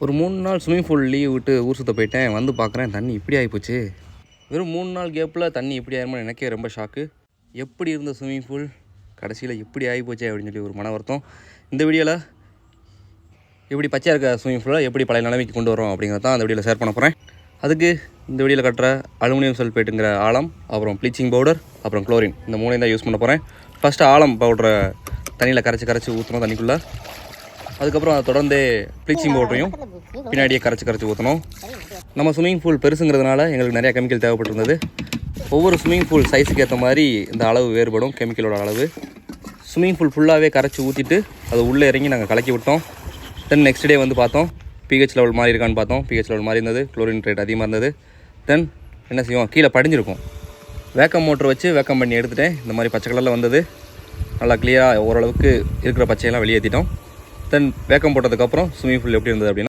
ஒரு 3 நாள் swimming pool leave விட்டு ஊர் சுற்ற போயிட்டேன். வந்து பார்க்குறேன் தண்ணி இப்படி ஆகிப்போச்சு. வெறும் 3 நாள் கேப்பில் தண்ணி இப்படி ஆயிருமோ எனக்கே ரொம்ப ஷாக்கு. எப்படி இருந்த ஸ்விம்மிங் பூல் கடைசியில் இப்படி ஆகிப்போச்சு அப்படின்னு சொல்லி ஒரு மன வருத்தம். இந்த வீடியோவில் எப்படி பச்சையாக இருக்க ஸ்விம்மிங் பூலை எப்படி பழைய நிலைமைக்கு கொண்டு வரோம் அப்படிங்கிறத தான் அந்த வீடியோவில் ஷேர் பண்ண போகிறேன். அதுக்கு இந்த வீடியோவில் கட்டுற அலுமினியம் சல்ஃபேட்டுங்கிற ஆழம், அப்புறம் ப்ளீச்சிங் பவுடர், அப்புறம் குளோரின், இந்த மூணையும் தான் யூஸ் பண்ண போகிறேன். ஃபஸ்ட்டு ஆழம் பவுடரை தண்ணியில் கரைச்சி ஊற்றணும் தண்ணிக்குள்ளே. அதுக்கப்புறம் அதை தொடர்ந்து ப்ளீச்சிங் பவுடரையும் பின்னாடியே கரைச்சி ஊற்றணும். நம்ம ஸ்விம்மிங் பூல் பெருசுங்கிறதுனால எங்களுக்கு நிறையா கெமிக்கல் தேவைப்பட்டிருந்தது. ஒவ்வொரு ஸ்விம்மிங் பூல் சைஸுக்கு ஏற்ற மாதிரி இந்த அளவு வேறுபடும், கெமிக்கலோட அளவு. ஸ்விம்மிங் பூல் ஃபுல்லாகவே கரைச்சி ஊற்றிட்டு அதை உள்ளே இறங்கி நாங்கள் கலக்கி விட்டோம். தென் நெக்ஸ்ட் டே வந்து பார்த்தோம், பிஹெச் லெவல் மாதிரி இருக்கான்னு பார்த்தோம். பிஹெச் லெவல் மாதிரி இருந்தது, குளோரின் ரேட் அதிகமாக இருந்தது. தென் என்ன செய்வோம், கீழே படிஞ்சிருக்கும். வேக்கம் மோட்டர் வச்சு வேக்கம் பண்ணி எடுத்துட்டேன். இந்த மாதிரி பச்சை கலரில் வந்தது. நல்லா கிளியராக ஓரளவுக்கு இருக்கிற பச்சையெல்லாம் வெளியேற்றிட்டோம். தென் வேக்கம் போட்டதுக்கப்புறம் ஸ்விம்மிங் பூல் எப்படி இருந்தது அப்படின்னா